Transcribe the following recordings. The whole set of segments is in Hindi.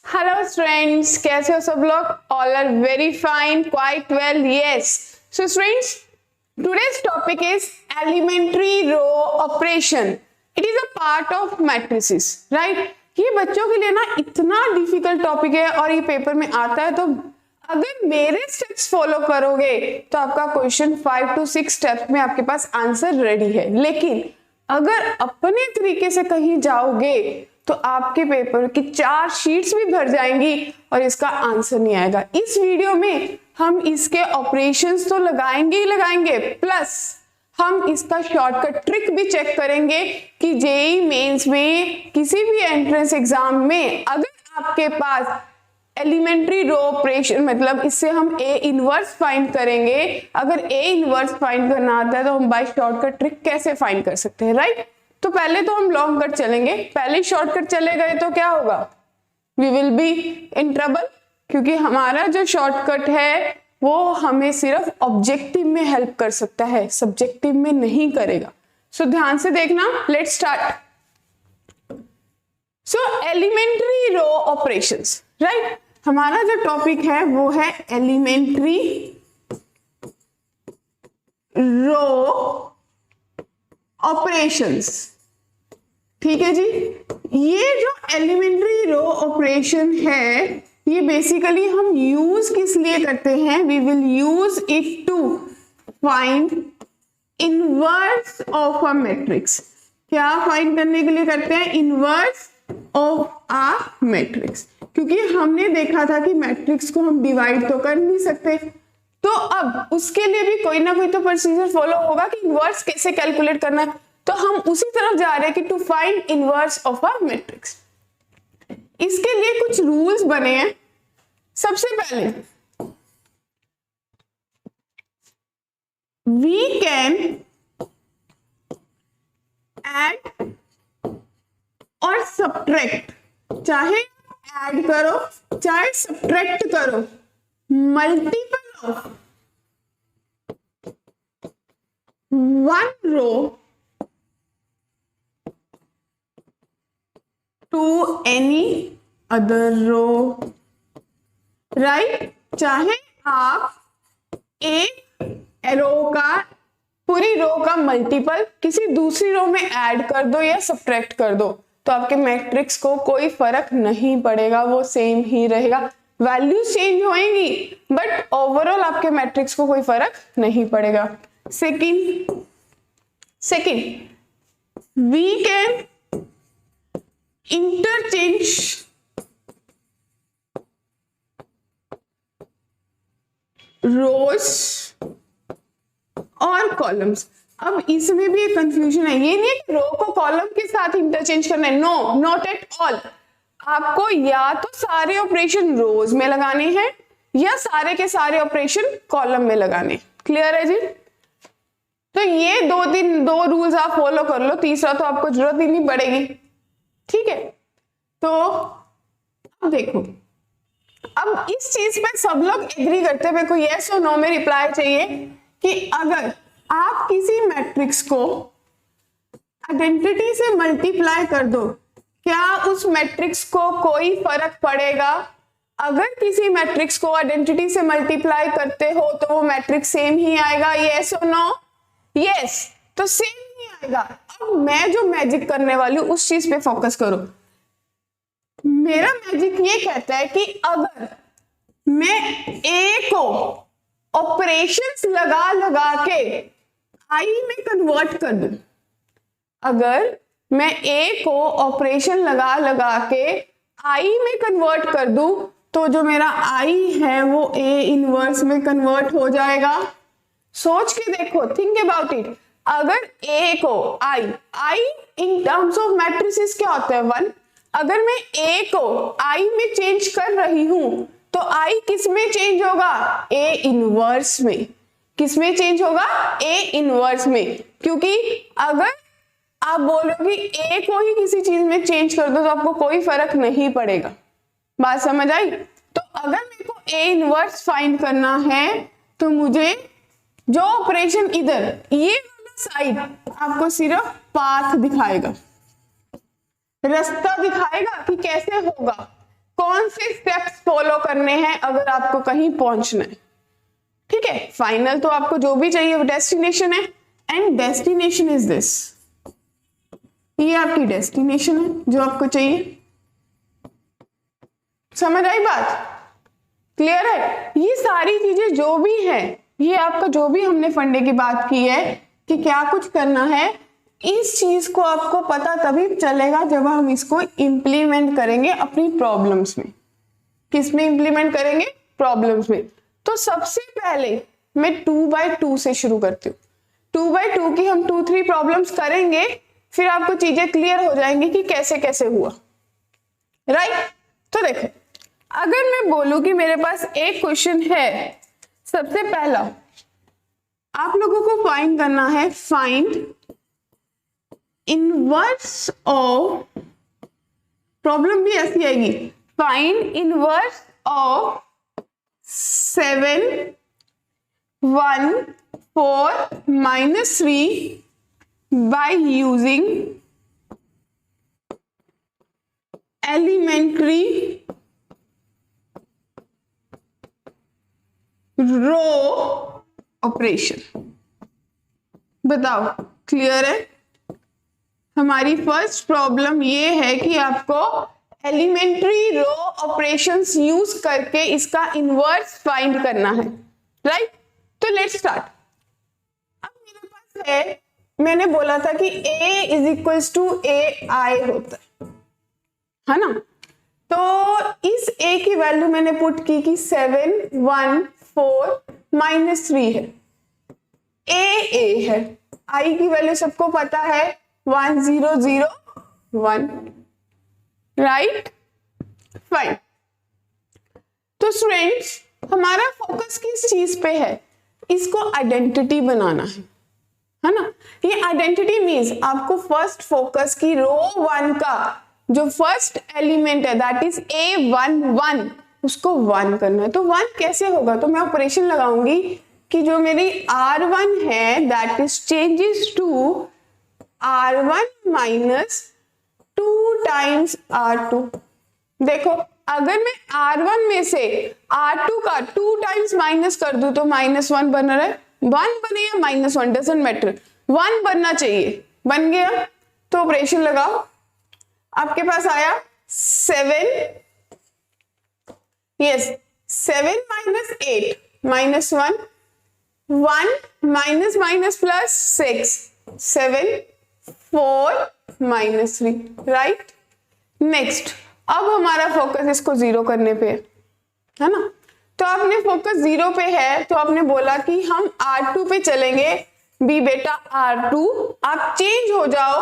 हेलो स्टूडेंट्स, कैसे हो सब लोग? All are very fine, quite well, yes. So students, today's topic is elementary row operation. It is a part of matrices, right? ये बच्चों के लिए ना इतना डिफिकल्ट टॉपिक है और ये पेपर में आता है, तो अगर मेरे स्टेप्स फॉलो करोगे तो आपका क्वेश्चन 5 to 6 स्टेप्स में आपके पास आंसर रेडी है. लेकिन अगर अपने तरीके से कहीं जाओगे तो आपके पेपर की 4 शीट्स भी भर जाएंगी और इसका आंसर नहीं आएगा. इस वीडियो में हम इसके ऑपरेशंस तो लगाएंगे ही लगाएंगे, प्लस हम इसका शॉर्टकट ट्रिक भी चेक करेंगे कि जेईई मेंस में किसी भी एंट्रेंस एग्जाम में अगर आपके पास एलिमेंट्री रो ऑपरेशन, मतलब इससे हम ए इनवर्स फाइंड करेंगे. अगर ए इनवर्स फाइंड करना आता है तो हम बाय शॉर्टकट ट्रिक कैसे फाइंड कर सकते हैं, राइट? तो पहले तो हम लॉन्ग कट चलेंगे. पहले शॉर्टकट चले गए तो क्या होगा? We will be in trouble, क्योंकि हमारा जो शॉर्टकट है वो हमें सिर्फ ऑब्जेक्टिव में हेल्प कर सकता है, सब्जेक्टिव में नहीं करेगा. सो ध्यान से देखना. Let's start. So elementary row operations, right? हमारा जो टॉपिक है वो है एलिमेंट्री रो ऑपरेशंस. ठीक है जी. ये जो एलिमेंट्री रो ऑपरेशन है ये बेसिकली हम यूज किस लिए करते हैं? We will use it to find inverse of a matrix. क्या फाइंड करने के लिए करते हैं? Inverse of a matrix. क्योंकि हमने देखा था कि मैट्रिक्स को हम डिवाइड तो कर नहीं सकते, तो अब उसके लिए भी कोई ना कोई तो प्रोसीजर फॉलो होगा कि इनवर्स कैसे कैलकुलेट करना है. तो हम उसी तरफ जा रहे हैं कि to find inverse of a matrix. इसके लिए कुछ रूल्स बने हैं. सबसे पहले वी कैन ऐड और सब्ट्रैक्ट, चाहे ऐड करो चाहे सब्ट्रैक्ट करो, multiple of one row to any other row, right? चाहे आप एक रो का, पूरी रो का मल्टीपल किसी दूसरी रो में ऐड कर दो या सब्ट्रैक्ट कर दो, तो आपके मैट्रिक्स को कोई फर्क नहीं पड़ेगा, वो सेम ही रहेगा. वैल्यूज चेंज होएंगी बट ओवरऑल आपके मैट्रिक्स को कोई फर्क नहीं पड़ेगा. सेकंड वी कैन इंटरचेंज रोज और कॉलम्स. अब इसमें भी एक कंफ्यूजन है. ये नहीं है कि रो को कॉलम के साथ इंटरचेंज करना है, नो, नॉट एट ऑल. आपको या तो सारे ऑपरेशन रोज में लगाने हैं या सारे के सारे ऑपरेशन कॉलम में लगाने. क्लियर है जी? तो ये दो रूल्स आप फॉलो कर लो, तीसरा तो आपको जरूरत ही नहीं पड़ेगी. ठीक है. तो अब देखो, अब इस चीज पे सब लोग एग्री करते हैं. मेरे को यस और नो में रिप्लाई चाहिए कि अगर आप किसी मैट्रिक्स को आइडेंटिटी से मल्टीप्लाई कर दो, क्या उस मैट्रिक्स को कोई फर्क पड़ेगा? अगर किसी मैट्रिक्स को आइडेंटिटी से मल्टीप्लाई करते हो तो वो मैट्रिक्स सेम ही आएगा. यस और नो? यस. तो सेम ही आएगा. अब मैं जो मैजिक करने वाली हूं उस चीज पे फोकस करो. मेरा मैजिक ये कहता है कि अगर मैं ए को ऑपरेशंस लगा लगा के आई में कन्वर्ट कर दूं, अगर मैं ए को ऑपरेशन लगा लगा के आई में कन्वर्ट कर दूं, तो जो मेरा आई है वो ए इनवर्स में कन्वर्ट हो जाएगा. सोच के देखो, थिंक अबाउट इट. अगर ए को आई इन टर्म्स ऑफ मैट्रिसेस क्या होता है? 1. अगर मैं ए को आई में चेंज कर रही हूं तो आई किस में चेंज होगा? ए इनवर्स में. किस में चेंज होगा? ए इनवर्स में. क्योंकि अगर आप बोलोगे ए को ही किसी चीज में चेंज कर दो तो आपको कोई फर्क नहीं पड़ेगा. बात समझ आई? तो अगर मेरे को ए इनवर्स फाइंड करना है तो मुझे जो ऑपरेशन इधर ये वाला साइड आपको सिर्फ पाथ दिखाएगा, रास्ता दिखाएगा कि कैसे होगा. कौन से स्टेप्स फॉलो करने हैं अगर आपको कहीं पहुंचना है। ठीक है, फाइनल तो आपको जो भी चाहिए वो डेस्टिनेशन है, एंड डेस्टिनेशन इज दिस, ये आपकी डेस्टिनेशन है जो आपको चाहिए। समझ आई बात? क्लियर है? ये सारी चीजें जो भी है, ये आपका जो भी हमने फंडे की बात की है कि क्या कुछ करना है, इस चीज को आपको पता तभी चलेगा जब हम इसको इंप्लीमेंट करेंगे अपनी प्रॉब्लम्स में। किस में इंप्लीमेंट करेंगे? प्रॉब्लम्स में। तो सबसे पहले मैं 2x2 से शुरू करती हूँ। 2x2 की हम 2-3 प्रॉब्लम्स करेंगे, फिर आपको चीजें क्लियर हो जाएंगी कि कैसे कैसे हुआ। राइट? तो देखो, अगर मैं बोलूं कि मेरे पास एक क्वेश्चन है, सबसे पहला आप लोगों को फाइंड करना है, फाइंड इनवर्स ऑफ, प्रॉब्लम भी ऐसी आएगी, find inverse of 7, 1, 4, -3 by using elementary row operation. बताओ, क्लियर है? हमारी फर्स्ट प्रॉब्लम ये है कि आपको एलिमेंट्री रो ऑपरेशंस यूज करके इसका इनवर्स फाइंड करना है। राइट? तो लेट्स स्टार्ट। अब मेरे पास है, मैंने बोला था कि a is equals to ai होता है ना? तो इस a की वैल्यू मैंने पुट की कि 7, 1, 4, -3 है। a है, i की वैल्यू सबको पता है 1, 0, 0, 1। राइट? फाइन। तो स्टूडेंट्स, हमारा फोकस किस चीज पे है? इसको आइडेंटिटी बनाना है ना? ये आइडेंटिटी मीन्स आपको फर्स्ट फोकस की रो 1 का जो फर्स्ट एलिमेंट है दैट इज A11, उसको 1 करना है। तो 1 कैसे होगा? तो मैं ऑपरेशन लगाऊंगी कि जो मेरी R1 है that is changes to R1 minus 2 times R2। देखो, अगर मैं R1 में से R2 का 2 टाइम्स माइनस कर दूं तो -1 बन रहा है। 1 बने या -1 डजंट मैटर, 1 बनना चाहिए। बन गया तो ऑपरेशन लगाओ। आपके पास आया 7, yes 7 - 8 -1, 1 minus minus plus 6, 7, 4 -3। Right? Next, अब हमारा फोकस इसको 0 करने पे है ना? तो आपने फोकस 0 पे है तो आपने बोला कि हम R2 पे चलेंगे। बी बेटा R2, आप चेंज हो जाओ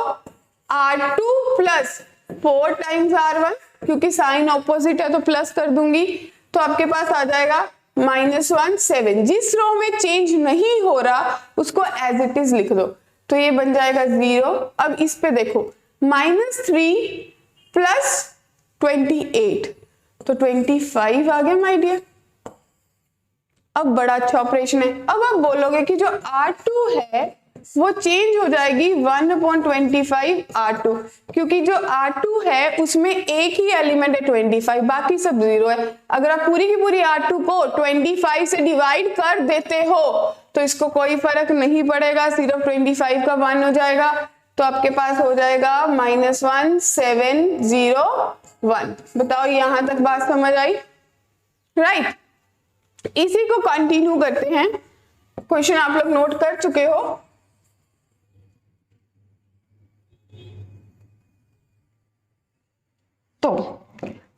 R2 प्लस 4 टाइम्स R1, क्योंकि साइन ऑपोजिट है तो प्लस कर दूंगी, तो आपके पास आ जाएगा -1, 7। जिस रो में चेंज नहीं हो रहा उसको एज इट इज लिख दो, तो ये बन जाएगा 0। अब इस पे देखो, -3 प्लस 28, तो 25 आ गया माय डियर। अब बड़ा अच्छा ऑपरेशन है। अब आप बोलोगे कि जो R2 है वो चेंज हो जाएगी 1/25 R2, क्योंकि जो R2 है उसमें एक ही एलिमेंट है 25, बाकी सब 0 है। अगर आप पूरी की पूरी R2 को 25 से डिवाइड कर देते हो तो इसको कोई फर्क नहीं पड़ेगा, सिर्फ 25 का 1 हो जाएगा। तो आपके पास हो जाएगा -1, 7, 0, 1। बताओ, यहां तक बात समझ आई? राइट? इसी को कंटिन्यू करते हैं। क्वेश्चन आप लोग नोट कर चुके हो। तो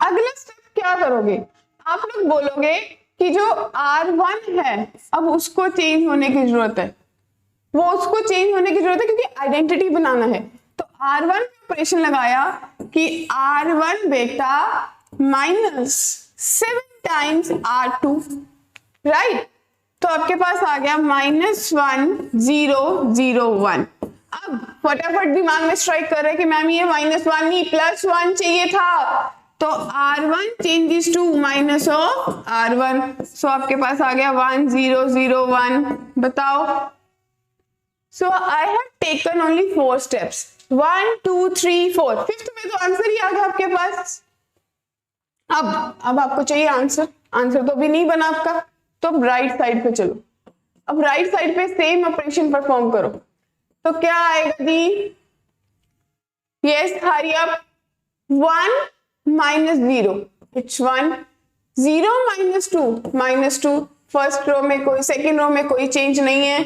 अगला स्टेप क्या करोगे? आप लोग बोलोगे कि जो R1 है अब उसको चेंज होने की जरूरत है, वो उसको चेंज होने की जरूरत है क्योंकि आइडेंटिटी बनाना है। तो R1 ऑपरेशन लगाया कि R1 बेटा -7 टाइम्स R2। राइट? तो आपके पास आ गया -1, 0, 0, 1। अब फटाफट दिमाग में स्ट्राइक कर रहे हैं कि मैम ये -1 नहीं +1 चाहिए था, तो R1 changes to minus of R1। So आपके पास आ गया 1, 0, 0, 1। बताओ, so I have taken only 4 steps, 1, 2, 3, 4। Fifth में तो आंसर ही आ गया आपके पास। अब आपको चाहिए आंसर, आंसर तो भी नहीं बना आपका, तो अब राइट साइड पे चलो। अब राइट साइड पे सेम ऑपरेशन परफॉर्म करो, तो क्या आएगा दी? Yes, hurry up. 1 minus 0, it's 1, 0 minus 2, -2, first row में कोई, सेकेंड रो में कोई चेंज नहीं है।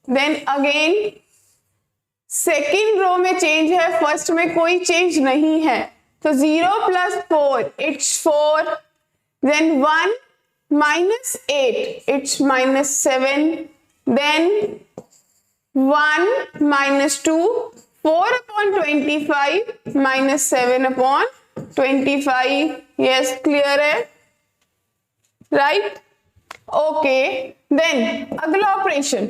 देन अगेन सेकेंड रो में चेंज है, फर्स्ट में कोई चेंज नहीं है, तो 0 plus 4, it's 4। Then 1 minus 8, it's -7। Then 1 minus 2, 4 upon 25 -7 upon 25। Yes, clear है, राइट, ओके। देन अगला ऑपरेशन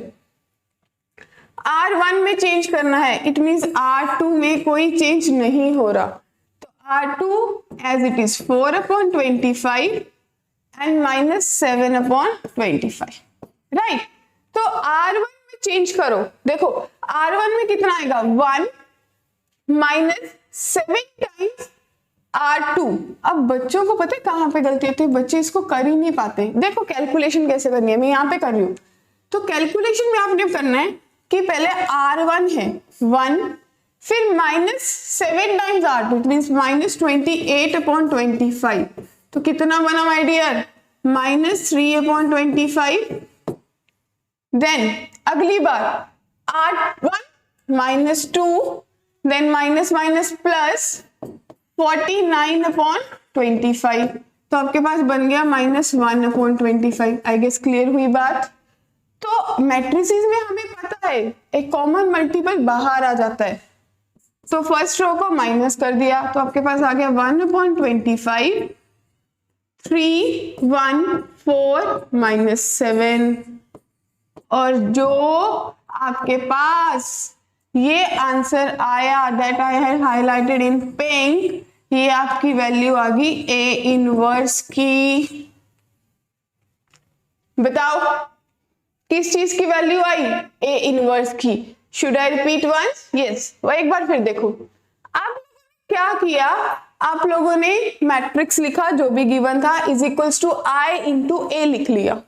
R1 में चेंज करना है, इट मीन्स R2 में कोई चेंज नहीं हो रहा, तो R2 as it is 4 upon 25 and -7 upon 25, right. तो R1 में चेंज करो, देखो R1 में कितना आएगा? 1 -7 टाइम्स R2। अब बच्चों को पता है कहाँ पे गलती होती है, बच्चे इसको कर ही नहीं पाते। देखो कैलकुलेशन कैसे करनी है, मैं यहाँ पे कर रही हूँ। तो कैलकुलेशन में आपने करना है कि पहले R1 है 1, फिर -7 times R2, it means -28 upon 25, तो कितना बना माय डियर? -3 अपॉन 25। देन अगली बार R1 -2, then minus minus plus 49 upon 25, तो आपके पास बन गया -1 अपॉन 25। आई गेस क्लियर हुई बात। तो मैट्रिसेस में हमें पता है एक कॉमन मल्टीपल बाहर आ जाता है, तो फर्स्ट रो को माइनस कर दिया, तो आपके पास आ गया 1 अपॉन 25, 3 1 4 -7, और जो आपके पास ये आंसर आया that I have highlighted in pink, ये आपकी वैल्यू आ गई ए इनवर्स की। बताओ किस चीज की वैल्यू आई? ए इनवर्स की। Should I repeat once? Yes, वो एक बार फिर देखो। आप क्या किया, आप लोगों ने मैट्रिक्स लिखा जो भी गिवन था, is equals to I into A लिख लिया,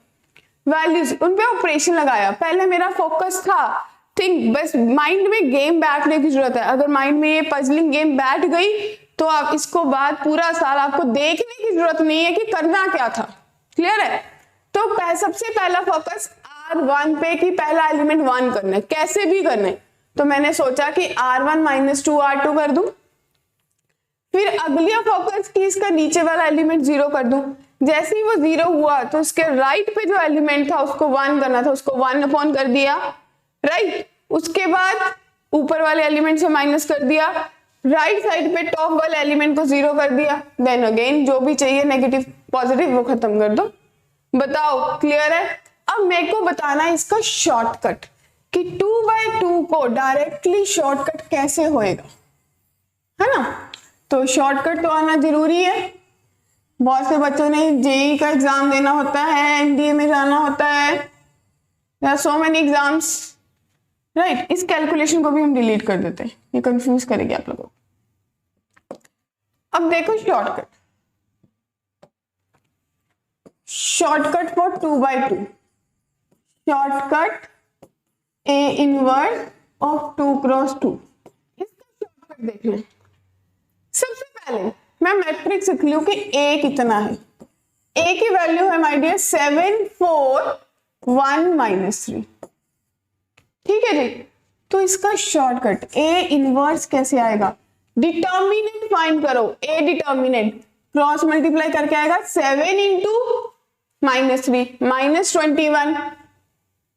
वैल्यूज उन पे ऑपरेशन लगाया। पहले मेरा फोकस था थिंक, बस माइंड में गेम बैठने की जरूरत है। अगर माइंड में ये पजलिंग गेम बैठ गई तो आप इसको बाद पूरा साल आपको देखने की जरूरत नहीं है कि करना क्या था। क्लियर है? तो सबसे पहला फोकस R1 पे कि पहला एलिमेंट 1 करना है, कैसे भी करना है। तो मैंने सोचा कि R1 -2 R2 कर दूं, फिर अगला फोकस कि इसका नीचे वाला एलिमेंट 0 कर दूं। जैसे ही वो 0 हुआ तो उसके राइट पे जो एलिमेंट था उसको 1 करना था, उसको 1 अपॉन कर दिया, राइट। उसके बाद ऊपर वाले एलिमेंट से माइनस कर दिया, राइट साइड पे टॉप वाले एलिमेंट को 0 कर दिया, देन अगेन जो भी चाहिए नेगेटिव पॉजिटिव वो खत्म कर दो। बताओ क्लियर है? अब मेरे को बताना है इसका शॉर्टकट कि 2/2 को डायरेक्टली शॉर्टकट कैसे होएगा, है ना। तो शॉर्टकट तो आना जरूरी है। बहुत से बच्चों ने जेईई का एग्जाम देना होता है, एनडीए में जाना होता है, there are so many exams, right. इस कैलकुलेशन को भी हम डिलीट कर देते हैं, ये कंफ्यूज करेगी आप लोगों को। अब देखो shortcut for 2/2, shortcut A inverse of 2 cross 2, इसका शॉर्टकट देख लें। सबसे पहले मैं मैट्रिक्स लिख लूं कि ए कितना है। ए की वैल्यू है माय डियर 7 4 1 -3, ठीक है जी। तो इसका शॉर्टकट ए इनवर्स कैसे आएगा? डिटर्मिनेंट फाइंड करो, ए डिटर्मिनेंट क्रॉस मल्टीप्लाई करके आएगा 7 इंटू -3 -21,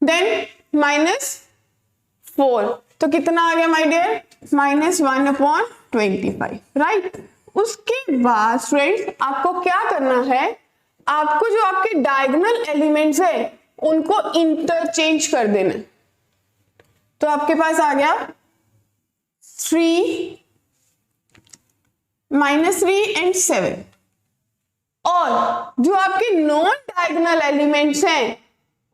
देन -4, तो कितना आ गया माय डियर? -1 upon 25, right. उसके बाद फ्रेंड्स आपको क्या करना है, आपको जो आपके डायगोनल एलिमेंट्स है उनको इंटरचेंज कर देना। तो आपके पास आ गया 3 -3 एंड 7, और जो आपके नॉन डायगोनल एलिमेंट्स हैं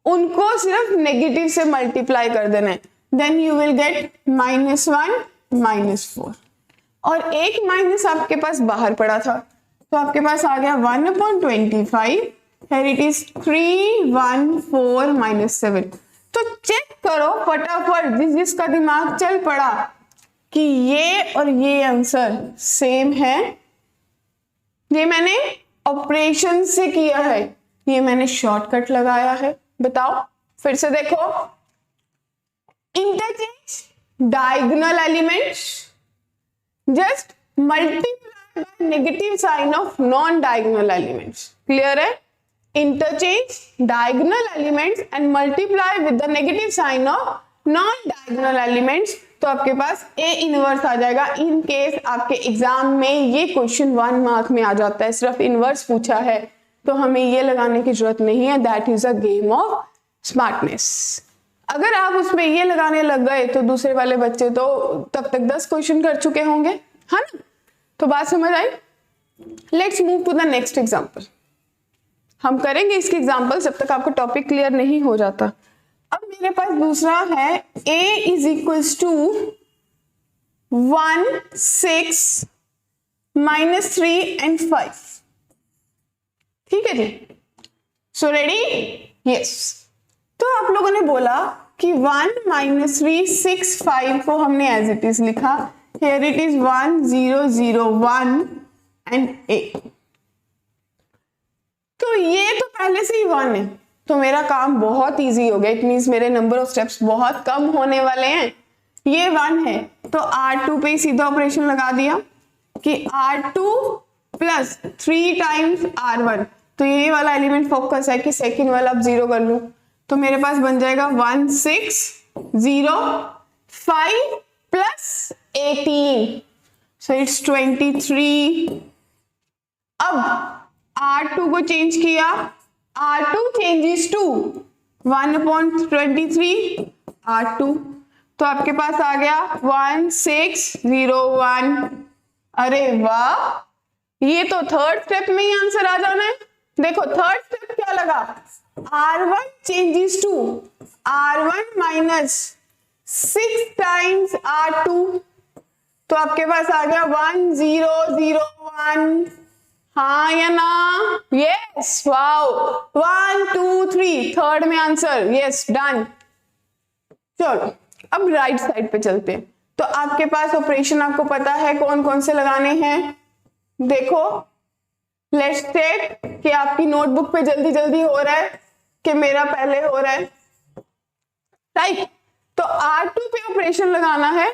उनको सिर्फ नेगेटिव से मल्टीप्लाई कर देना है, देन यू विल गेट -1 -4, और एक माइनस आपके पास बाहर पड़ा था, तो आपके पास आ गया 1/25, here it is 314 minus 7। तो चेक करो फटाफट, जिसका दिमाग चल पड़ा कि ये और ये आंसर सेम है। ये मैंने ऑपरेशन से किया है, ये मैंने शॉर्टकट लगाया है। बताओ फिर से देखो, interchange diagonal elements, just multiply by negative sign of non diagonal elements. Clear है? Interchange diagonal elements and multiply with the negative sign of non diagonal elements, तो आपके पास ए इनवर्स आ जाएगा। इन केस आपके एग्जाम में ये क्वेश्चन 1 मार्क में आ जाता है, सिर्फ इनवर्स पूछा है तो हमें ये लगाने की जरूरत नहीं है। That is a game of smartness. अगर आप उसमें ये लगाने लग गए तो दूसरे वाले बच्चे तो तब तक 10 क्वेश्चन कर चुके होंगे, है ना? तो बात समझ आई? Let's move to the next example. हम करेंगे इसके एग्जाम्पल जब तक आपका टॉपिक क्लियर नहीं हो जाता। अब मेरे पास दूसरा है a is equals to 1, 6, -3 and 5। ठीक है जी? So ready? यस। तो आप लोगों ने बोला कि 1, -3, 6, 5 को हमने एज इट इज लिखा। Here it is 1, 0, 0, 1 and 8। तो ये तो पहले से ही 1 है, तो मेरा काम बहुत इजी हो गया। इट मीन्स मेरे नंबर ऑफ स्टेप्स बहुत कम होने वाले हैं। ये 1 है तो R2 पे सीधा ऑपरेशन लगा दिया कि R2 प्लस 3 टाइम्स R1। तो ये वाला एलिमेंट फोकस है कि सेकेंड वाला अब 0 कर लूं, तो मेरे पास बन जाएगा 1, 6, 0, 5 प्लस 18, सो इट्स 23। अब R2 को चेंज किया, R2 changes to 1/23 R2, तो आपके पास आ गया 1, 6, 0, 1। अरे वाह, ये तो थर्ड स्टेप में ही आंसर आ जाना है। देखो थर्ड स्टेप क्या लगा, R1 changes to R1 minus 6 times R2, तो आपके पास आ गया 1, 0, 0, 1। हाँ या ना? यस, वाओ, 1, 2, 3, थर्ड में आंसर। Yes, done. चलो अब राइट साइड पे चलते हैं। तो आपके पास ऑपरेशन आपको पता है कौन कौन से लगाने हैं। देखो लेट्स चेक कि आपकी नोटबुक पे जल्दी जल्दी हो रहा है कि मेरा पहले हो रहा है, राइट? तो R2 पे ऑपरेशन लगाना है,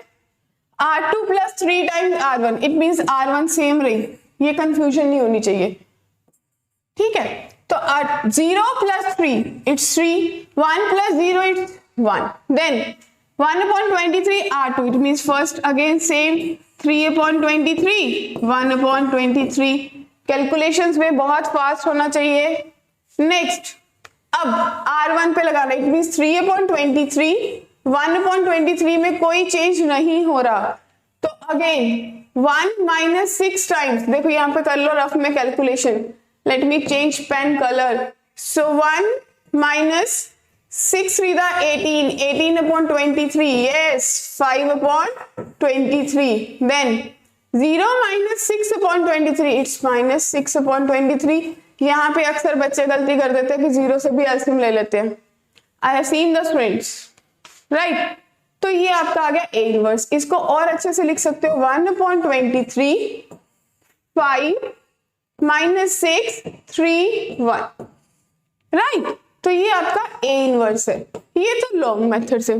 R2 plus 3 times R1। It means R1 same रही, ये कंफ्यूजन नहीं होनी चाहिए। ठीक है, तो 0 plus 3 it's 3, 1 plus 0 it's 1, then 1/23 R2, it means first again same 3/23, 1/23। Calculations में बहुत फास्ट होना चाहिए। नेक्स्ट अब R1 पे लगाना, इट मीन्स 3/23, 1/23 में कोई चेंज नहीं हो रहा, तो अगेन 1 minus 6 टाइम्स, देखो यहाँ पे कर लो रफ में calculation. Let me change pen colour. So 1 minus 6 3 18, 18/23, yes, 5/23, then 0 minus 6/23, it's minus 6/23। यहाँ पे अक्सर बच्चे गलती कर देते हैं कि 0 से भी एलसीएम ले लेते हैं। I have seen the students, right? तो ये आपका आ गया ए इनवर्स। इसको और अच्छे से लिख सकते हो 1/23, 5 minus 6, 3, 1, राइट? तो ये आपका ए इनवर्स है। ये तो लॉन्ग मेथड से।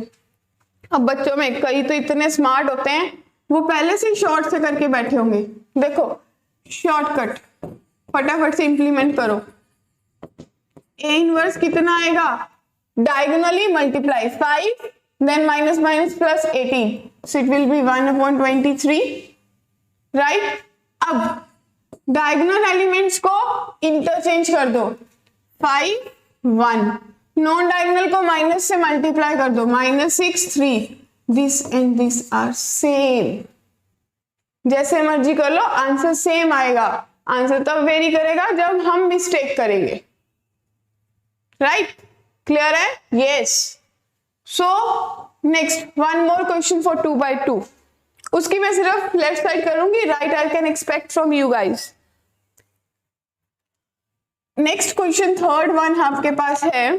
अब बच्चों में कई तो इतने स्मार्ट होते हैं, वो पहले से शॉर्ट से करके बैठे होंगे। देखो शॉर्टकट फटाफट से इंप्लीमेंट करो। ए इनवर्स कितना आएगा, diagonally multiply 5 then minus minus plus 18, so it will be 1/23, right? अब डायगोनल एलिमेंट्स को इंटरचेंज कर दो, 5, 1, नॉन डायगोनल को माइनस से मल्टीप्लाई कर दो, -6, 3, this and this are same. जैसे मर्जी कर लो, आंसर सेम आएगा। आंसर तब वेरी करेगा जब हम मिस्टेक करेंगे, राइट? क्लियर है? Yes. So next one more question for 2/2। उसकी मैं सिर्फ लेफ्ट साइड करूंगी, right I can expect from you guys. Next question third one आपके पास है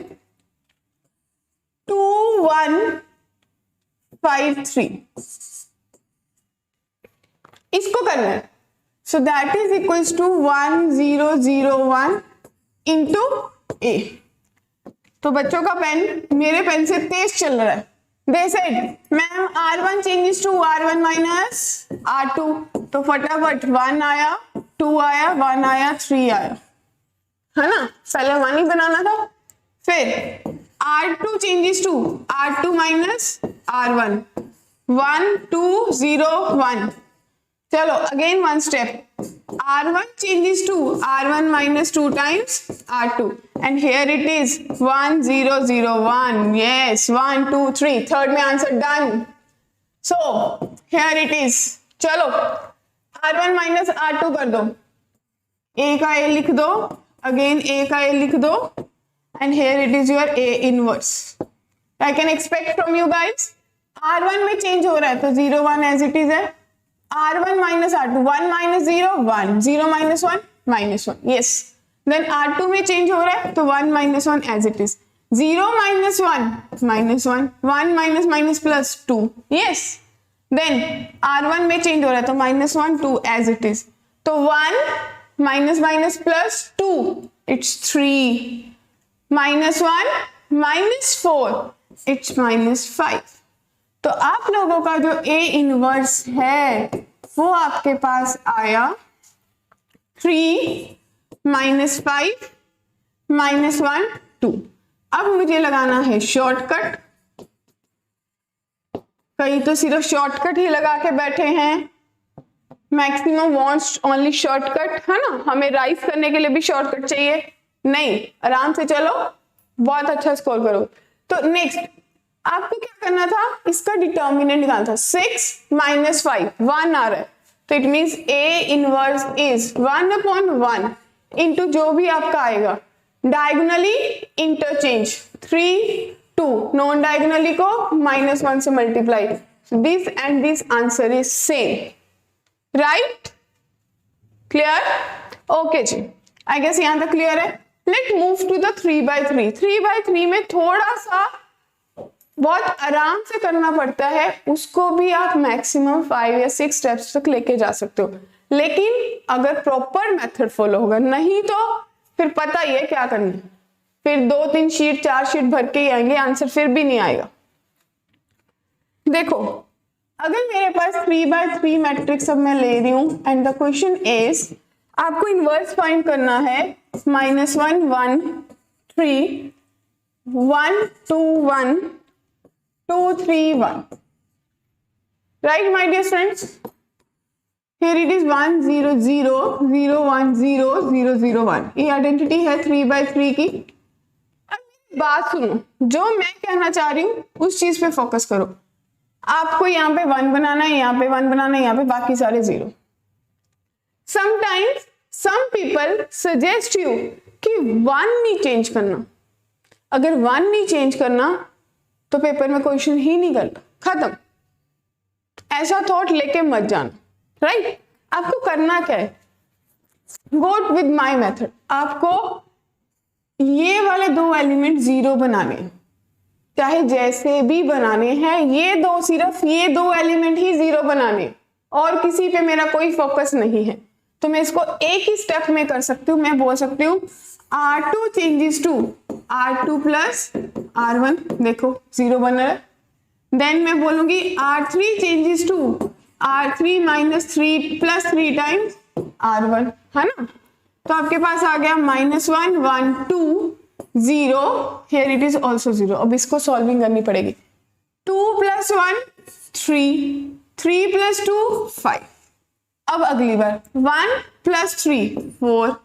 2153, इसको करना है। So that is equals to 1001 into A. तो बच्चों का पेन मेरे पेन से तेज चल रहा है। They said, ma'am R1 changes to R1 minus R2, तो फटाफट 1 आया, 2 आया, 1 आया, 3 आया, है ना, पहले 1 ही बनाना था। फिर R2 changes to R2 minus R1, 1 2 0 1, चलो again one step, R1 changes to R1 minus 2 times R2, and here it is 1 0 0 1, yes 1 2 3, third में answer done. So here it is, चलो R1 minus R2 कर दो, A का A लिख दो, अगेन A का A लिख दो, and here it is your A inverse। I can expect from you guys, R1 में चेंज हो रहा है तो 0 1 as it is है, R1 minus R2, 1 minus 0 1, 0 minus 1 minus 1, yes। Then R2 में चेंज हो रहा है तो 1 minus 1 as it is, 0 minus 1 minus 1, 1 minus minus plus 2, yes। Then R1 में चेंज हो रहा है तो minus 1 2 as it is, तो 1 minus minus plus 2, it's 3, minus 1 minus 4, it's minus 5। तो आप लोगों का जो A इनवर्स है वो आपके पास आया 3 minus 5 minus 1 2। अब मुझे लगाना है शॉर्टकट, कई तो सिर्फ शॉर्टकट ही लगा के बैठे हैं, मैक्सिमम वांट्स ओनली शॉर्टकट, है ना, हमें राइज करने के लिए भी शॉर्टकट चाहिए, नहीं आराम से चलो बहुत अच्छा स्कोर करो। तो नेक्स्ट आपको क्या करना था, इसका डिटर्मिनेंट निकालना था, 6 minus 5 1 आ रहा है, तो it means A inverse is 1/1 into जो भी आपका आएगा, डायगोनली इंटरचेंज 3 2, नॉन डायगोनली को -1 से multiply, this and this answer is same, right, clear, okay जी, आई गेस यहां तक क्लियर है। Late move to the 3/3। 3/3 में थोड़ा सा बहुत आराम से करना पड़ता है, उसको भी आप मैक्सिमम 5 या 6 स्टेप्स तक लेके जा सकते हो, लेकिन अगर प्रॉपर मेथड फॉलो होगा, नहीं तो फिर पता ही है क्या करना है, फिर 2 3 शीट 4 शीट भर के ही आएंगे, आंसर फिर भी नहीं आएगा। देखो अगर मेरे पास 3/3 मैट्रिक्स अब मैं ले रही हूं एंड द क्वेश्चन इज, आपको इनवर्स फाइंड करना है, -1 1 3 1 2 1 2 3 1, right my dear friends, here it is 1 0 0 0 1 0 0 0 1, ये आइडेंटिटी है 3/3 की। अब बात सुनो, जो मैं कहना चाह रही हूँ उस चीज पे फोकस करो, आपको यहाँ पे 1 बनाना है, यहाँ पे 1 बनाना है, यहाँ पे बाकी सारे 0। Sometimes some people suggest you कि 1 नहीं चेंज करना, अगर 1 नहीं चेंज करना तो पेपर में क्वेश्चन ही नहीं करना, खत्म, ऐसा थॉट लेके मत जाना, राइट। आपको करना क्या है, गो विद माय मेथड, आपको ये वाले 2 एलिमेंट 0 बनाने हैं, चाहे जैसे भी बनाने हैं, ये 2 सिर्फ ये 2 एलिमेंट ही 0 बनाने, और किसी पे मेरा कोई फोकस नहीं है, तो मैं इसको एक ही स्टेप में कर सकती हूँ। मैं बोल सकती हूँ R2 changes to R2 plus R1, देखो 0 बन रहा है, देन मैं बोलूंगी R3 changes to R3 minus 3 plus 3 times R1, है ना, तो आपके पास आ गया -1 1 2 0, here it is also 0। अब इसको सॉल्विंग करनी पड़ेगी, 2 + 1 3 3 + 2 5, अब अगली बार 1 + 3 4,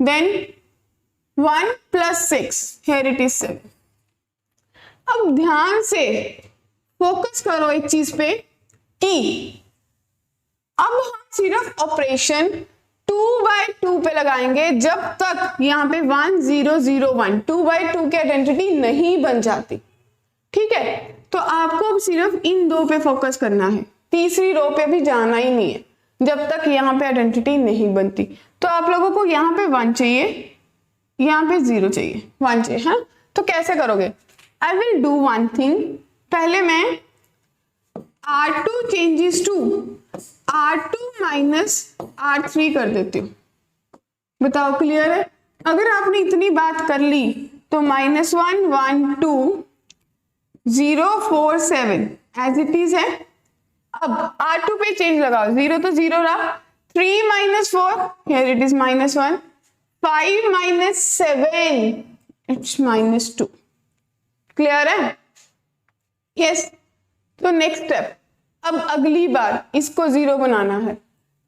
देन 1 + 6, here it is 7। अब ध्यान से फोकस करो एक चीज पे कि अब हम सिर्फ ऑपरेशन 2/2 पे लगाएंगे जब तक यहाँ पे 1 0 0 1 2/2 की आइडेंटिटी नहीं बन जाती, ठीक है। तो आपको सिर्फ इन 2 पे फोकस करना है, तीसरी रो पे भी जाना ही नहीं है जब तक यहाँ पे आइडेंटिटी नहीं बनती। तो आप लोगों को यहाँ पे 1 चाहिए, यहाँ पे 0 चाहिए, 1 चाहिए, हाँ। तो कैसे करोगे? I will do one thing, पहले मैं R2 changes to R2 minus R3 कर देती हूँ। बताओ क्लियर है? अगर आपने इतनी बात कर ली तो -1 1 2 0 4 7 एज इट इज है। अब R2 पे चेंज लगाओ, 0 तो 0 रहा, 3 minus 4 here it is -1, 5 minus 7 it's -2। Clear है? यस। तो नेक्स्ट स्टेप, अब अगली बार इसको 0 बनाना है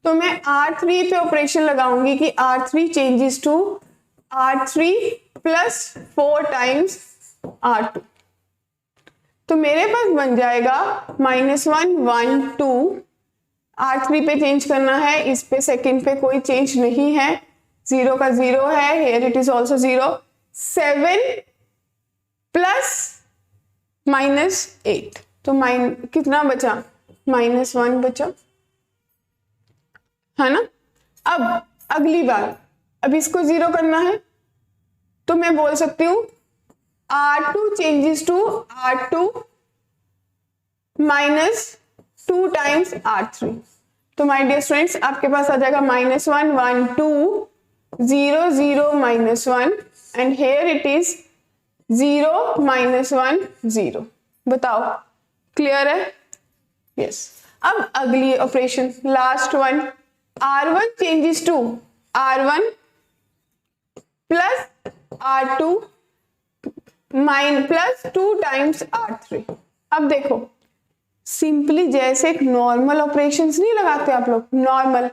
तो मैं R3 पे ऑपरेशन लगाऊंगी कि R3 changes to R3 plus 4 times R2। तो मेरे पास बन जाएगा -1 1 2, R3 पे चेंज करना है, इस पे सेकंड पे कोई चेंज नहीं है, 0 का 0 है, here it is also 0, 7 plus -8, तो कितना बचा? -1 बचा, है ना। अब अगली बार, अब इसको 0 करना है तो मैं बोल सकती हूँ R2 changes to R2 -2 times R3। तो माय डियर स्टूडेंट्स, आपके पास आ जाएगा -1 1 2 0 0 -1 एंड हियर इट इज 0 -1 0। बताओ क्लियर है? यस। अब अगली operation, last one, R1 changes to R1 plus R2 plus 2 times R3। अब देखो सिंपली जैसे एक नॉर्मल ऑपरेशंस नहीं लगाते आप लोग, नॉर्मल,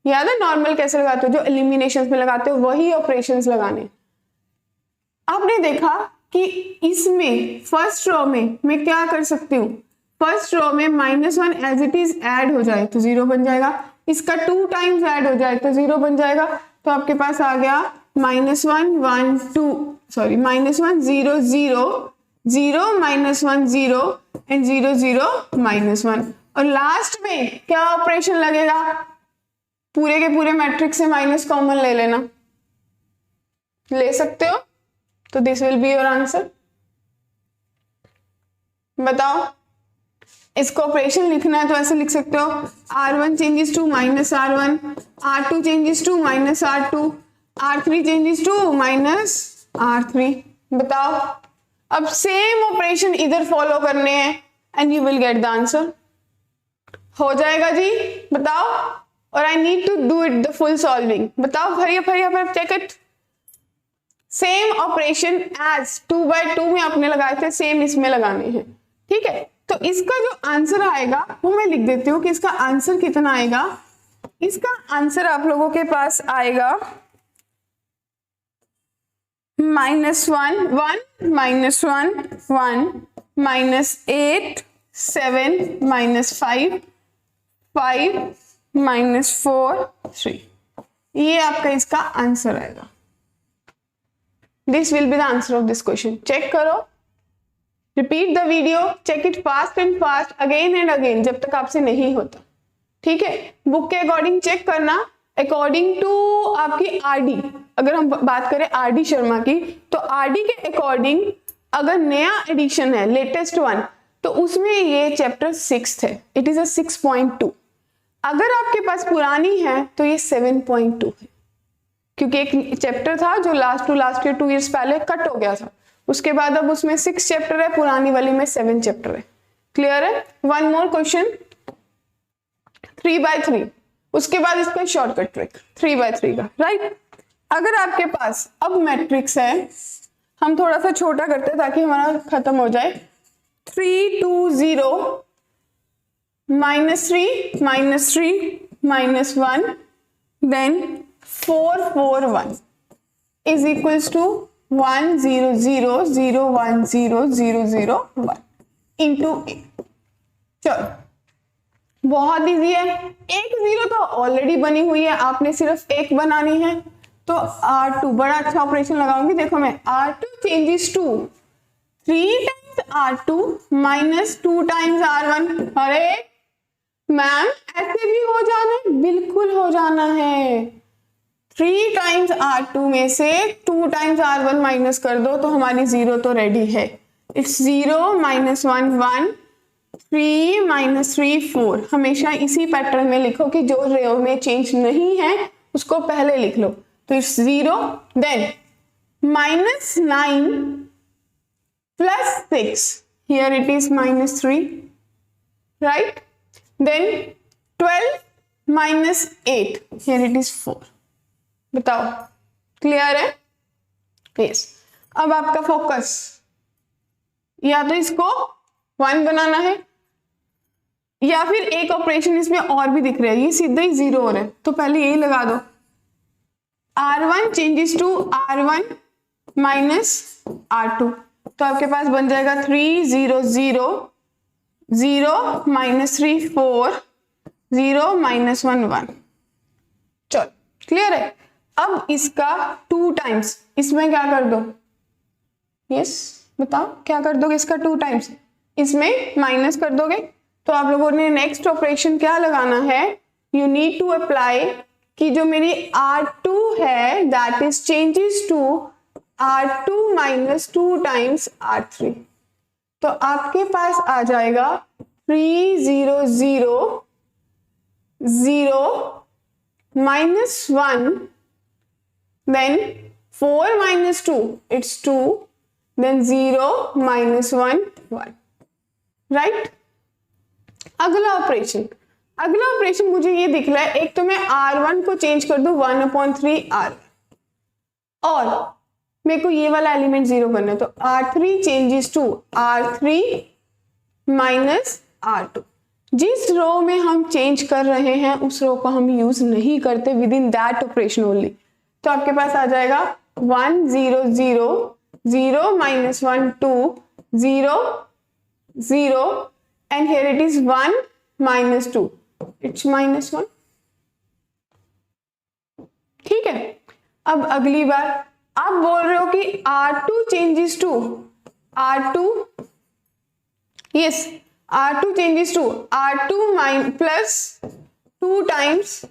याद है नॉर्मल कैसे लगाते हो? जो एलिमिनेशंस में लगाते हो वही ऑपरेशंस लगाने। आपने देखा कि इसमें फर्स्ट रो में मैं क्या कर सकती हूँ, फर्स्ट रो में -1 एज इट इज ऐड हो जाए तो 0 बन जाएगा, इसका 2 टाइम्स ऐड हो जाए तो 0 बन जाएगा। तो आपके पास आ गया -1 1 2 सॉरी -1 0 0 0 -1 0 एंड 0 0 -1। और लास्ट में क्या ऑपरेशन लगेगा? पूरे के पूरे मैट्रिक्स से माइनस कॉमन ले लेना, ले सकते हो। तो this will be your answer. बताओ, इसको ऑपरेशन लिखना है तो ऐसे लिख सकते हो, R1 changes to -R1, R2 changes to -R2, R3 changes to -R3। बताओ, अब सेम ऑपरेशन इधर फॉलो करने हैं and you will get the answer. हो जाएगा जी? बताओ। और I need to do it the full solving. बताओ, hurry up check it. Same operation as 2 by 2 में आपने लगाए थे, सेम इसमें लगाने हैं, ठीक है। तो इसका जो आंसर आएगा वो मैं लिख देती हूँ कि इसका आंसर कितना आएगा। इसका आंसर आप लोगों के पास आएगा -1 1 -1 1 -8 7 -5 5 -4 3। ये आपका इसका आंसर आएगा। This will be the answer of this question. Check करो, repeat the video, check it fast and fast again and again जब तक आपसे नहीं होता, ठीक है। बुक के अकॉर्डिंग चेक करना, अकॉर्डिंग टू आपकी आरडी। अगर हम बात करें आरडी शर्मा की, तो आरडी के अकॉर्डिंग अगर नया एडिशन है, लेटेस्ट वन, तो उसमें ये चैप्टर 6 है, इट इज अ 6.2। अगर आपके पास पुरानी है तो ये 7.2 है, क्योंकि एक चैप्टर था जो लास्ट ईयर 2 इयर्स पहले कट हो गया था, उसके बाद अब उसमें 6 चैप्टर है, पुरानी वाली में 7 चैप्टर है। क्लियर है? वन मोर क्वेश्चन 3 by 3, उसके बाद इसका शॉर्टकट ट्रिक 3 by 3 का, राइट। अगर आपके पास अब मैट्रिक्स है, हम थोड़ा सा छोटा करते हैं ताकि हमारा खत्म हो जाए। 3 2 0 -3 -1 then 4 4 1 is equals to 1 0 0 0 1 0 0 0 1 into a। चलो बहुत इजी है, एक 0 तो ऑलरेडी बनी हुई है, आपने सिर्फ एक बनानी है। तो R2 बड़ा अच्छा ऑपरेशन लगाऊंगी, देखो मैं R2 changes to 3 times R2 -2 times R1। अरे मैम ऐसे भी हो जाना है, बिल्कुल हो जाना है। 3 टाइम्स R2 में से 2 टाइम्स R1 माइनस कर दो तो हमारी 0 तो रेडी है। इट्स 0 -1 1 3 -3 4। हमेशा इसी पैटर्न में लिखो कि जो रो में चेंज नहीं है उसको पहले लिख लो। तो it's 0, then -9 plus 6, here it is -3, right? Then 12 minus 8, here it is 4। बताओ क्लियर है? यस। अब आपका फोकस या तो इसको 1 बनाना है या फिर एक ऑपरेशन इसमें और भी दिख रहा है, ये सीधा ही 0 हो रहा है तो पहले यही लगा दो। R1 changes to R1 minus R2, तो आपके पास बन जाएगा 3 0 0 0 -3 4 0 -1 1। चलो क्लियर है? अब इसका 2 टाइम्स इसमें क्या कर दो? यस बताओ क्या कर दोगे इसका 2 टाइम्स? इसमें माइनस कर दोगे। तो आप लोगों ने नेक्स्ट ऑपरेशन क्या लगाना है? यू नीड टू अप्लाई कि जो मेरी R2 है that is changes to R2 minus 2 times R3। तो आपके पास आ जाएगा 3 0 0 0 -1, then 4 minus 2 it's 2, then 0 -1 1, right? अगला ऑपरेशन मुझे ये दिख रहा है, एक तो मैं R1 को चेंज कर दूं 1/3 R, और मेरे को ये वाला एलिमेंट 0 करना है तो R3 changes to R3 minus R2। जिस रो में हम चेंज कर रहे हैं उस रो को हम यूज नहीं करते with in that operation only. तो आपके पास आ जाएगा 1 0 0 0 -1 2 0 0 and here it is 1 -2 it's -1। ठीक है, अब अगली बार आप बोल रहे हो कि R2 changes to R2, yes R2 changes to R2 plus 2 times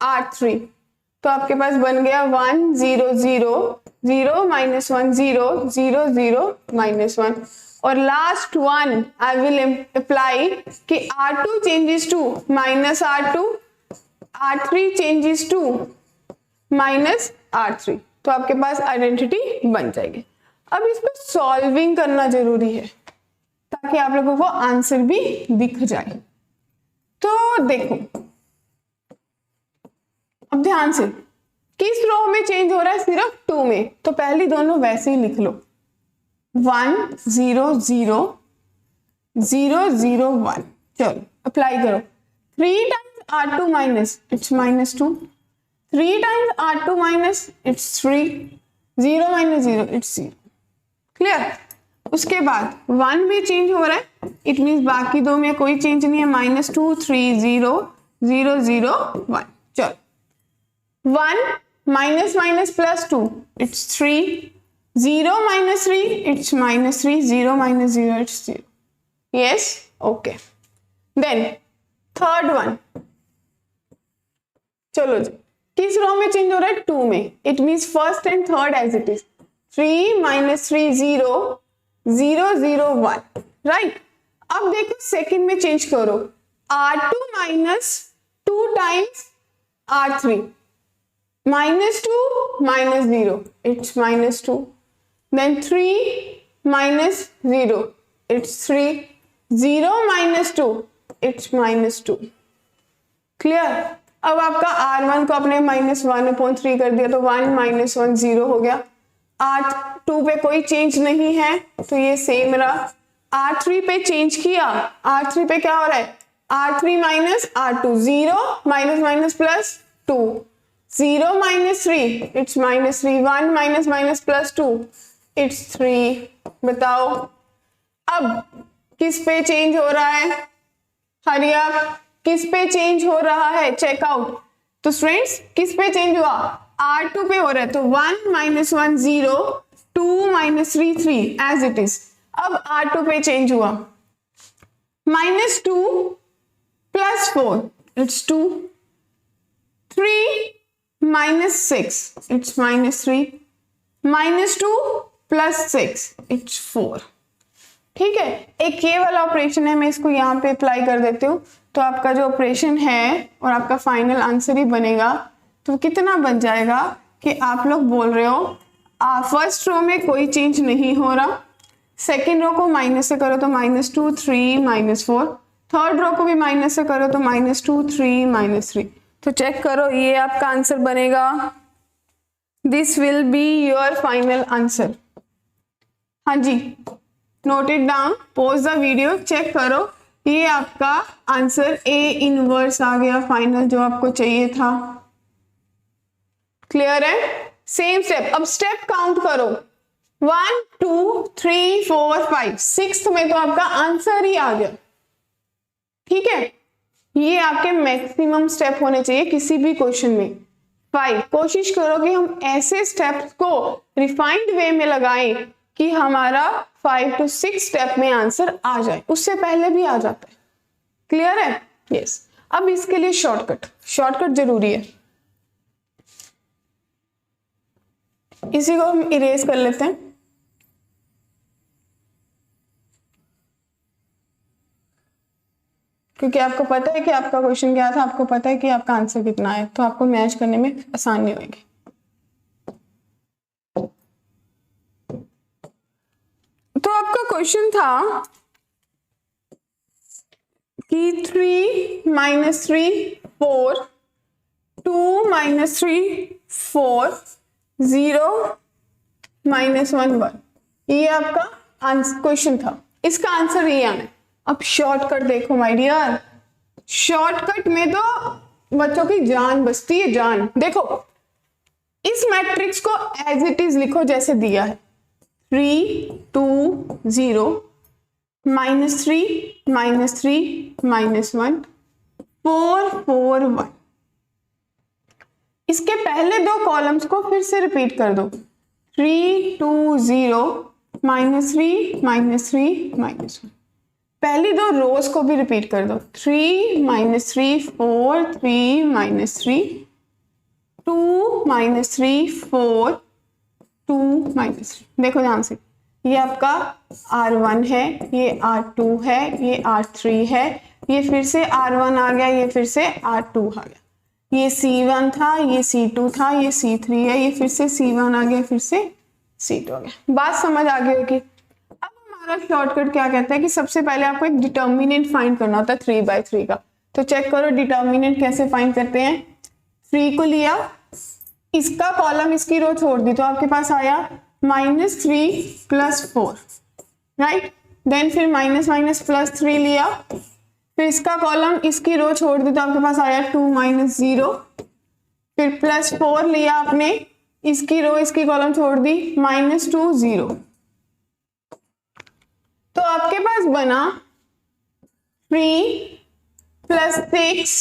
R3। तो आपके पास बन गया 1 0 0 0 -1 0 0 0 -1, और last one I will apply कि R2 changes to -R2, R3 changes to -R3। तो आपके पास आइडेंटिटी बन जाएगी। अब इसको सॉल्विंग करना जरूरी है ताकि आप लोगों को आंसर भी दिख जाए। तो देखो अब ध्यान से, किस रो में चेंज हो रहा है? सिर्फ 2 में। तो पहले दोनों वैसे ही लिख लो, 1 0 0 0 0 1। चलो अप्लाई करो। 3 times R2 minus it's -2, 3 times R2 minus it's 3, 0 -0 it's 0। Clear? उसके बाद 1 में चेंज हो रहा है, इट मीन्स बाकी 2 में कोई चेंज नहीं है। -2 3 0 0 0 1। चलो 1 minus plus 2 it's 3, 0 -3 it's -3, 0 -0 it's 0। Yes okay. Then third one, चलो जी, किस रो में चेंज हो रहा है? 2 में। It means first and third as it is, 3 -3 0 0 0 1, right? अब देखो सेकंड में चेंज करो, R2 minus 2 times R3, -2 -0 it's -2, then 3 -0 it's 3, 0 -2 it's -2। Clear? अब आपका R1 को आपने -1/3 कर दिया तो 1 -1 0 हो गया। R2 पे कोई चेंज नहीं है तो ये सेम रहा। R3 पे चेंज किया, R3 पे क्या हो रहा है? R3 minus R2, 0 minus plus 2, 0 -3 it's -3, 1 minus plus 2 it's 3। बताओ अब किस पे चेंज हो रहा है? हरी अप, किस पे चेंज हो रहा है? चेकआउट। तो स्टूडेंट्स किस पे चेंज हुआ? R2 पे हो रहा है तो 1 -1 0, 2 -3 3 एज इट इज। अब R2 पे चेंज हुआ, -2 + 4 इट्स 2, 3 -6 इट्स -3, -2 +6 इट्स 4। ठीक है, एक ये वाला ऑपरेशन है, मैं इसको यहाँ पे अप्लाई कर देती हूँ, तो आपका जो ऑपरेशन है और आपका फाइनल आंसर ही बनेगा। तो कितना बन जाएगा कि आप लोग बोल रहे हो फर्स्ट रो में कोई चेंज नहीं हो रहा, सेकेंड रो को माइनस से करो तो -2 3 -4, थर्ड रो को भी माइनस से करो तो -2 3 -3। तो चेक करो, ये आपका आंसर बनेगा। This will be your final answer. हाँ जी, note it down, pause the video, check करो, ये आपका आंसर A इनवर्स आ गया फाइनल, जो आपको चाहिए था। क्लियर है? सेम स्टेप, अब स्टेप काउंट करो, 1 2 3 4 5, 6th में तो आपका आंसर ही आ गया। ठीक है, ये आपके मैक्सिमम स्टेप होने चाहिए किसी भी क्वेश्चन में। 5, कोशिश करो कि हम ऐसे स्टेप्स को रिफाइंड वे में लगाएं कि हमारा 5 to 6 स्टेप में आंसर आ जाए, उससे पहले भी आ जाता है। क्लियर है? यस। अब इसके लिए शॉर्टकट जरूरी है। इसी को हम इरेज कर लेते हैं। क्योंकि आपको पता है कि आपका क्वेश्चन क्या था, आपको पता है कि आपका आंसर कितना है, तो आपको मैच करने में आसानी होगी। तो आपका क्वेश्चन था कि 3 - 3 4, 2 - 3 4, 0 -1 1, ये आपका क्वेश्चन था। इसका आंसर ये आना है। अब शॉर्टकट देखो माय डियर, शॉर्टकट में तो बच्चों की जान बचती है, जान। देखो, इस मैट्रिक्स को एज इट इज लिखो जैसे दिया है, 3 2 0 -3 -3 -1 4 4 1। इसके पहले दो कॉलम्स को फिर से रिपीट कर दो, 3 2 0 -3 -3 -1। पहली दो रोज को भी रिपीट कर दो, 3 -3 4 3 -3 2 -3 4 2 -3। देखो ध्यान से, ये आपका R1 है, ये R2 है, ये R3 है, ये फिर से R1 आ गया, ये फिर से R2 आ गया, ये C1 था, ये C2 था, ये C3 है, ये फिर से C1 आ गया, फिर से C2 आ गया। बात समझ आ गई होगी। अब हमारा शॉर्टकट क्या कहता है कि सबसे पहले आपको एक डिटर्मिनेंट फाइंड करना होता है 3/3 का। तो चेक करो डिटर्मिनेंट कैसे फाइंड करते हैं। 3 को लिया, इसका कॉलम इसकी रो छोड़ दी, तो आपके पास आया -3 + 4, राइट। देन फिर माइनस माइनस +3 लिया, फिर इसका कॉलम इसकी रो छोड़ दी, तो आपके पास आया 2 - 0। फिर +4 लिया आपने, इसकी रो इसकी कॉलम छोड़ दी, -2 0। तो आपके पास बना 3 + 6,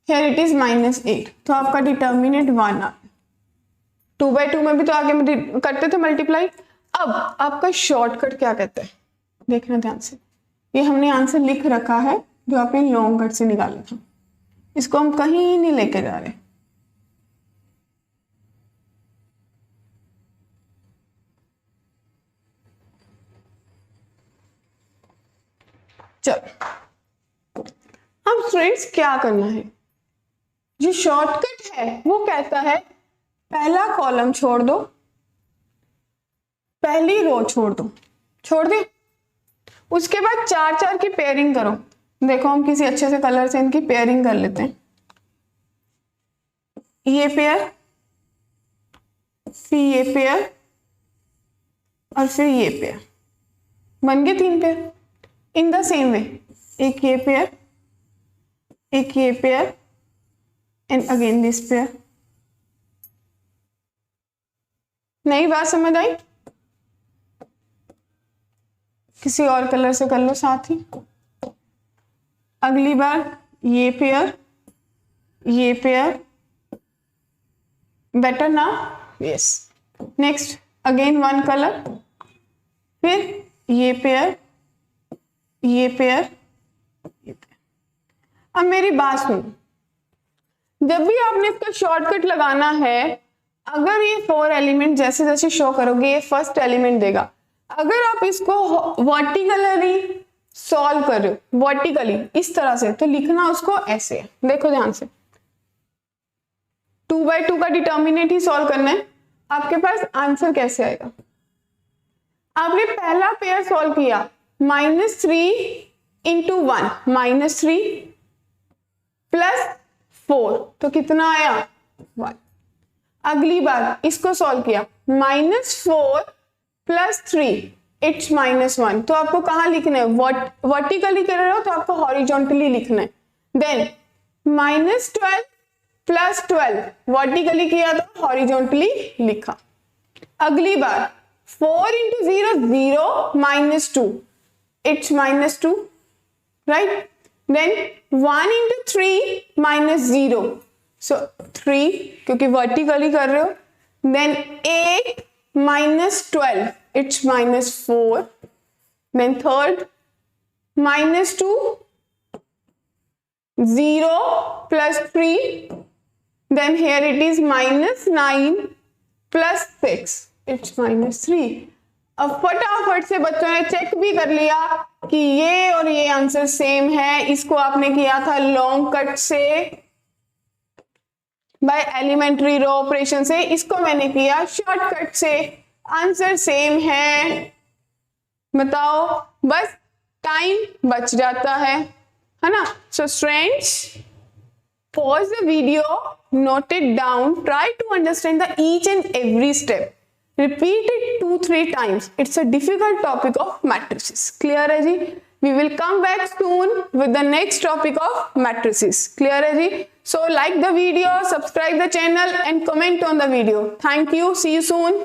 here it is -8। तो आपका डिटर्मिनेंट 1 आ। 2/2 में भी तो आगे करते थे मल्टीप्लाई। अब आपका शॉर्टकट क्या कहता है, देखना ध्यान से। ये हमने आंसर लिख रखा है जो आपने लॉन्ग कट से निकाला था, इसको हम कहीं नहीं लेके जा रहे। चलो, अब फ्रेंड्स क्या करना है, जो शॉर्टकट है वो कहता है पहला कॉलम छोड़ दो, पहली रो छोड़ दो, छोड़ दे। उसके बाद 4 4 की पेयरिंग करो। देखो हम किसी अच्छे से कलर से इनकी पेयरिंग कर लेते हैं। ये पेयर, फिर ये पेयर और फिर ये पेयर, बन गए 3 pair. In the same way, एक ये पेयर, एक ये pair and again this pair. नई बात समझ आई? किसी और कलर से कर लो साथ ही। अगली बार ये पेयर, ये पेयर, बेटर ना? यस। नेक्स्ट अगेन 1 कलर, फिर ये पेयर, ये पेयर, ये पेयर। अब मेरी बात सुनो, जब भी आपने इसका शॉर्टकट लगाना है, अगर ये 4 एलिमेंट जैसे जैसे शो करोगे ये फर्स्ट एलिमेंट देगा। अगर आप इसको वर्टिकली सॉल्व कर रहे हो, वर्टिकली इस तरह से, तो लिखना उसको ऐसे है। देखो ध्यान से, 2/2 का डिटर्मिनेंट ही सॉल्व करना है। आपके पास आंसर कैसे आएगा? आपने पहला पेयर सॉल्व किया, -3 इंटू 1, -3 प्लस 4, तो कितना आया? 1। अगली बार इसको सॉल्व किया, -4 प्लस 3, इट्स -1, तो आपको कहाँ लिखना है? वर्टिकली कर रहे हो तो आपको हॉरिजॉन्टली लिखना है। देन -12 प्लस 12, वर्टिकली किया तो हॉरिजॉन्टली लिखा। अगली बार 4 into 0, 0, -2, it's -2, right. Then 1 into 3, -0, so 3 क्योंकि वर्टिकली कर रहे हो। Then 8 -12, it's -4. Then third, -2, 0 plus 3. Then here it is -9 plus 6. It's -3. अब फटाफट से बच्चों ने चेक भी कर लिया कि ये और ये आंसर सेम है। इसको आपने किया था लॉन्ग कट से, बाय एलिमेंट्री रो ऑपरेशन से, इसको मैंने किया शॉर्टकट से, आंसर सेम है। बताओ, बस टाइम बच जाता है ना। So students, pause the video, note it down, try to understand the each and every step, repeat it 2-3 times. It's a difficult topic of matrices. Clear है जी? We will come back soon with the next topic of matrices. Clear है जी? So like the video, subscribe the channel and comment on the video. Thank you. See you soon.